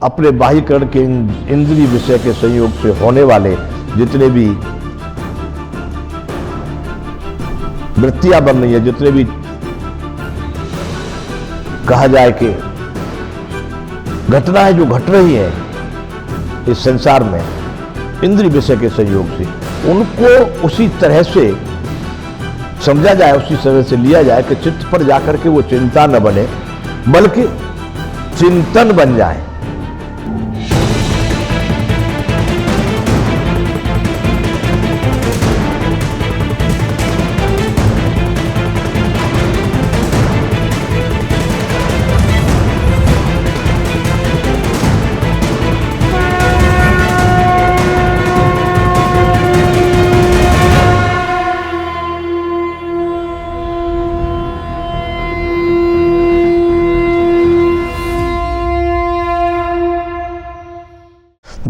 अपने बाह्यकरण के इंद्रिय विषय के संयोग से होने वाले जितने भी वृत्तियां बन रही है, जितने भी कहा जाए कि घटनाएं जो घट रही है इस संसार में इंद्रिय विषय के संयोग से, उनको उसी तरह से समझा जाए, उसी तरह से लिया जाए कि चित्त पर जाकर के वो चिंता न बने बल्कि चिंतन बन जाए।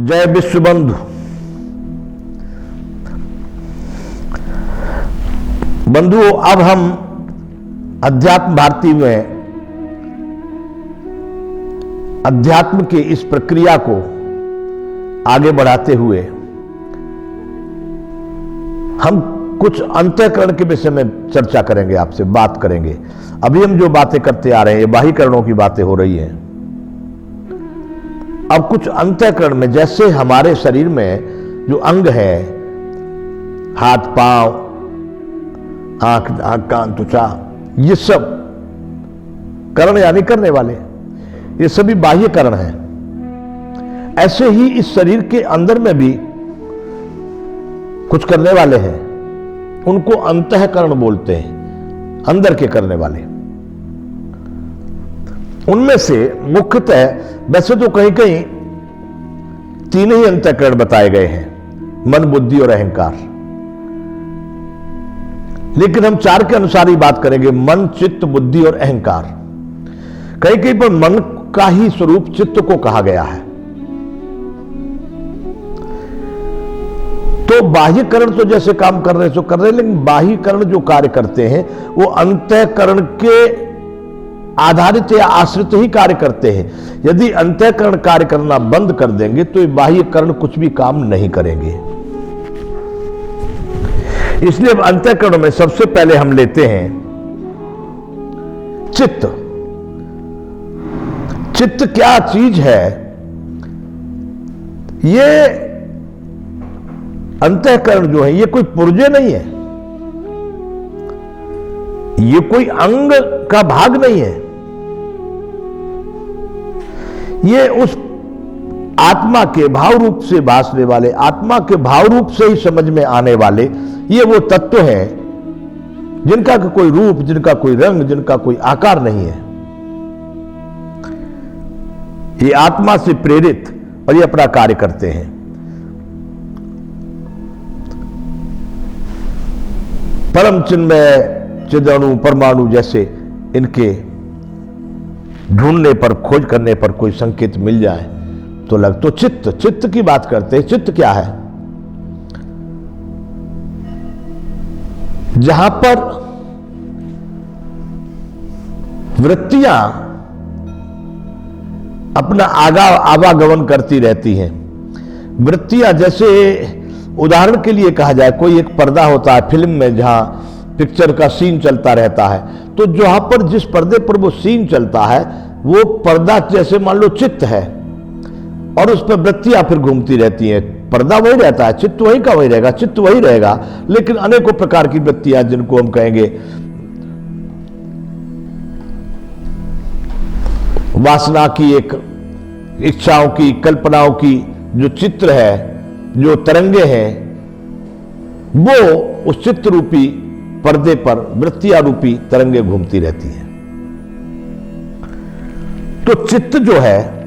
जय विश्वबंधु। बंधुओं, अब हम अध्यात्म भारती में अध्यात्म के इस प्रक्रिया को आगे बढ़ाते हुए हम कुछ अंतःकरण के विषय में चर्चा करेंगे, आपसे बात करेंगे। अभी हम जो बातें करते आ रहे हैं ये बाह्यकरणों की बातें हो रही हैं। अब कुछ अंतःकरण में, जैसे हमारे शरीर में जो अंग है, हाथ पांव, आंख कान त्वचा, ये सब करण यानी करने वाले, ये सभी बाह्य करण हैं। ऐसे ही इस शरीर के अंदर में भी कुछ करने वाले हैं, उनको अंतःकरण बोलते हैं, अंदर के करने वाले। उनमें से मुख्यतः, वैसे तो कहीं कहीं तीन ही अंतःकरण बताए गए हैं, मन, बुद्धि और अहंकार, लेकिन हम चार के अनुसार ही बात करेंगे, मन, चित्त, बुद्धि और अहंकार। कहीं कहीं पर मन का ही स्वरूप चित्त को कहा गया है। तो बाह्यकरण तो जैसे काम कर रहे सो कर रहे, लेकिन बाह्यकरण जो कार्य करते हैं वो अंतःकरण के आधारित या आश्रित ही कार्य करते हैं। यदि अंतःकरण कार्य करना बंद कर देंगे तो ये बाह्यकरण कुछ भी काम नहीं करेंगे। इसलिए अंतःकरण में सबसे पहले हम लेते हैं चित्त। चित्त क्या चीज है? ये अंतःकरण जो है ये कोई पुर्जे नहीं है, ये कोई अंग का भाग नहीं है, ये उस आत्मा के भाव रूप से भासने वाले, आत्मा के भाव रूप से ही समझ में आने वाले ये वो तत्व हैं जिनका कोई रूप, जिनका कोई रंग, जिनका कोई आकार नहीं है। ये आत्मा से प्रेरित और ये अपना कार्य करते हैं। परम चिन्मय, चिदणु, परमाणु जैसे इनके ढूंढने पर, खोज करने पर कोई संकेत मिल जाए तो चित्त की बात करते हैं। चित्त क्या है? जहां पर वृत्तियां अपना आवागमन करती रहती हैं। वृत्तियां, जैसे उदाहरण के लिए कहा जाए, कोई एक पर्दा होता है फिल्म में जहां पिक्चर का सीन चलता रहता है, तो जहां पर जिस पर्दे पर वो सीन चलता है वो पर्दा जैसे मान लो चित्त है और उस पर वृत्तियां फिर घूमती रहती हैं। पर्दा वही रहता है, चित्त वही का वही रहेगा, चित्त वही रहेगा, लेकिन अनेकों प्रकार की वृत्तियां जिनको हम कहेंगे वासना की, एक इच्छाओं की, कल्पनाओं की जो चित्र है, जो तरंगे हैं, वो उस चित्र रूपी पर्दे पर वृत्तियां रूपी तरंगे घूमती रहती हैं। तो चित्त जो है,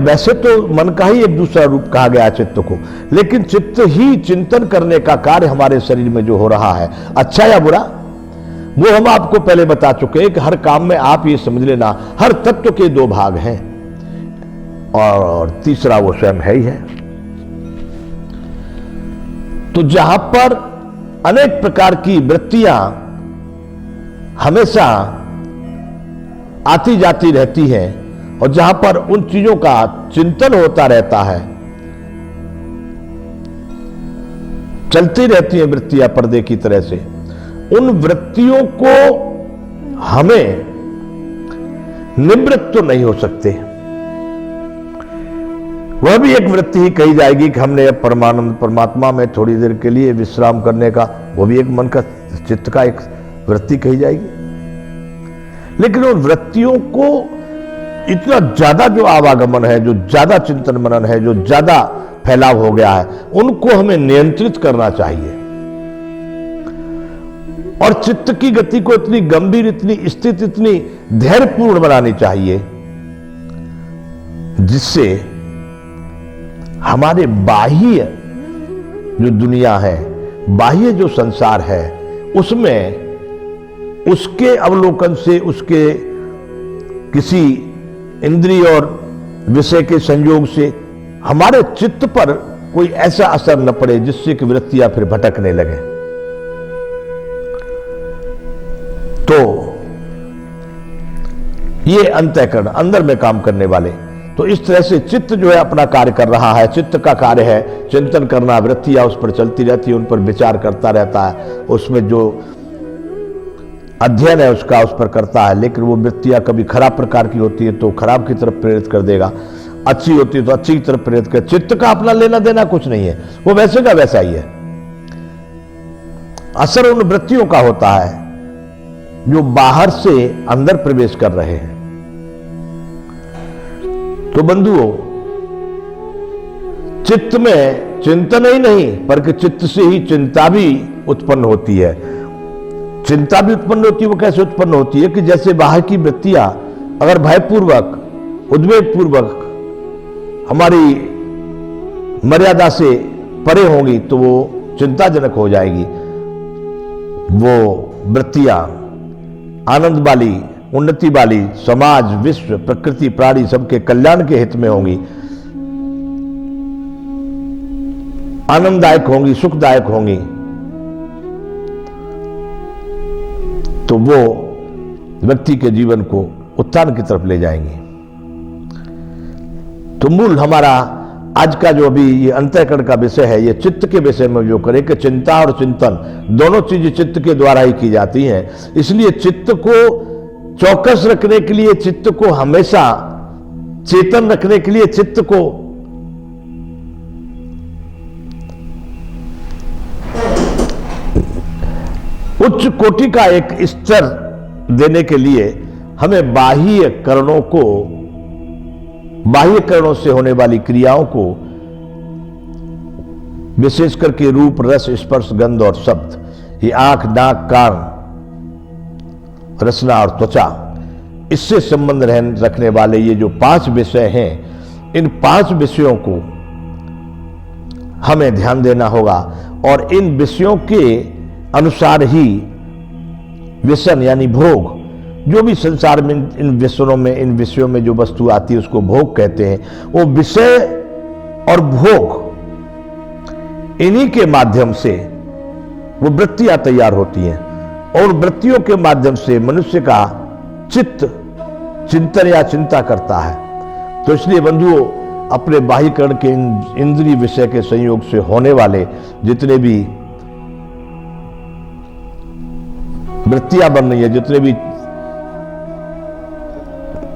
वैसे तो मन का ही एक दूसरा रूप कहा गया चित्त को, लेकिन चित्त ही चिंतन करने का कार्य हमारे शरीर में जो हो रहा है, अच्छा या बुरा, वो हम आपको पहले बता चुके हैं कि हर काम में आप ये समझ लेना, हर तत्व के दो भाग हैं और तीसरा वो स्वयं है ही है। तो जहां पर अनेक प्रकार की वृत्तियां हमेशा आती जाती रहती हैं और जहां पर उन चीजों का चिंतन होता रहता है, चलती रहती हैं वृत्तियां पर्दे की तरह से, उन वृत्तियों को हमें निवृत्त तो नहीं हो सकते। वह भी एक वृत्ति ही कही जाएगी कि हमने परमानंद परमात्मा में थोड़ी देर के लिए विश्राम करने का, वो भी एक मन का चित्त का एक वृत्ति कही जाएगी। लेकिन उन वृत्तियों को इतना ज्यादा जो आवागमन है, जो ज्यादा चिंतन मनन है, जो ज्यादा फैलाव हो गया है, उनको हमें नियंत्रित करना चाहिए और चित्त की गति को इतनी गंभीर, इतनी स्थित, इतनी धैर्यपूर्ण बनानी चाहिए जिससे हमारे बाह्य जो दुनिया है, बाह्य जो संसार है, उसमें उसके अवलोकन से, उसके किसी इंद्रिय और विषय के संयोग से हमारे चित्त पर कोई ऐसा असर न पड़े जिससे कि वृत्तियां फिर भटकने लगे। तो ये अंतःकरण, अंदर में काम करने वाले, तो इस तरह से चित्त जो है अपना कार्य कर रहा है। चित्त का कार्य है चिंतन करना, वृत्तियां उस पर चलती रहती है, उन पर विचार करता रहता है, उसमें जो अध्ययन है उसका उस पर करता है। लेकिन वो वृत्तियां कभी खराब प्रकार की होती है तो खराब की तरफ प्रेरित कर देगा, अच्छी होती है तो अच्छी की तरफ प्रेरित कर। चित्त का अपना लेना देना कुछ नहीं है, वो वैसे का वैसा ही है। असर उन वृत्तियों का होता है जो बाहर से अंदर प्रवेश कर रहे हैं। तो बंधुओं, चित्त में चिंतन ही नहीं बल्कि चित्त से ही चिंता भी उत्पन्न होती है। चिंता भी उत्पन्न होती है। वो कैसे उत्पन्न होती है कि जैसे बाहर की वृत्तियां अगर भयपूर्वक, उद्वेगपूर्वक हमारी मर्यादा से परे होंगी तो वो चिंताजनक हो जाएगी। वो वृत्तियां आनंद वाली, उन्नति वाली, समाज, विश्व, प्रकृति, प्राणी सबके कल्याण के हित में होंगी, आनंददायक होंगी, सुखदायक होंगी, तो वो व्यक्ति के जीवन को उत्थान की तरफ ले जाएंगी। तो मूल हमारा आज का जो अभी ये अंतःकरण का विषय है, ये चित्त के विषय में जो करें कि चिंता और चिंतन दोनों चीजें चित्त के द्वारा ही की जाती हैं। इसलिए चित्त को चौकस रखने के लिए, चित्त को हमेशा चेतन रखने के लिए, चित्त को उच्च कोटि का एक स्तर देने के लिए हमें बाह्य करणों से होने वाली क्रियाओं को, विशेष करके रूप, रस, स्पर्श, गंध और शब्द, ये आंख, नाक, कान, रसना और त्वचा, इससे संबंध रखने वाले ये जो 5 विषय हैं, इन 5 विषयों को हमें ध्यान देना होगा और इन विषयों के अनुसार ही व्यसन यानी भोग, जो भी संसार में इन विषयों में जो वस्तु आती है उसको भोग कहते हैं। वो विषय और भोग, इन्हीं के माध्यम से वो वृत्तियां तैयार होती हैं और वृत्तियों के माध्यम से मनुष्य का चित्त चिंतन या चिंता करता है। तो इसलिए बंधुओं, अपने बाह्यकरण के इंद्रिय विषय के संयोग से होने वाले जितने भी वृत्तियां बन रही है, जितने भी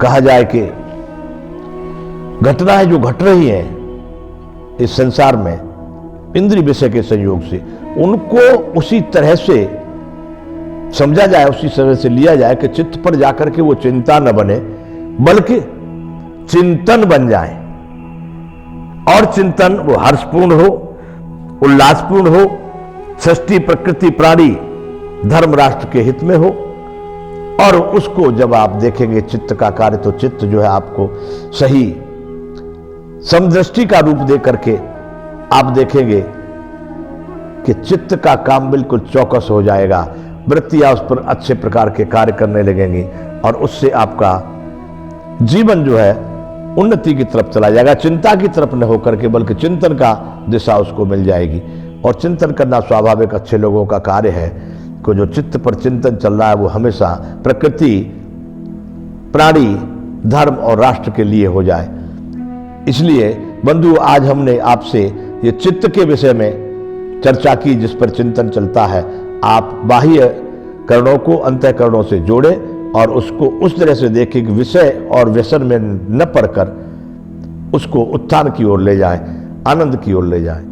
कहा जाए कि घटनाएं जो घट रही हैं इस संसार में इंद्रिय विषय के संयोग से, उनको उसी तरह से समझा जाए, उसी तरह से लिया जाए कि चित्त पर जाकर के वो चिंता न बने बल्कि चिंतन बन जाए। और चिंतन वो हर्षपूर्ण हो, उल्लासपूर्ण हो, सृष्टि, प्रकृति, प्राणी, धर्म, राष्ट्र के हित में हो। और उसको जब आप देखेंगे चित्त का कार्य, तो चित्त जो है आपको सही समदृष्टि का रूप दे करके आप देखेंगे कि चित्त का काम बिल्कुल चौकस हो जाएगा, वृत्तियां उस पर अच्छे प्रकार के कार्य करने लगेंगी और उससे आपका जीवन जो है उन्नति की तरफ चला जाएगा। चिंता की तरफ न होकर के बल्कि चिंतन का दिशा उसको मिल जाएगी। और चिंतन करना स्वाभाविक अच्छे लोगों का कार्य है कि जो चित्त पर चिंतन चल रहा है वो हमेशा प्रकृति प्राणी, धर्म और राष्ट्र के लिए हो जाए। इसलिए बंधु, आज हमने आपसे ये चित्त के विषय में चर्चा की, जिस पर चिंतन चलता है। आप बाह्य करणों को अंतःकरणों से जोड़ें और उसको उस तरह से देखें कि विषय और व्यसन में न पड़कर उसको उत्थान की ओर ले जाएं, आनंद की ओर ले जाएं।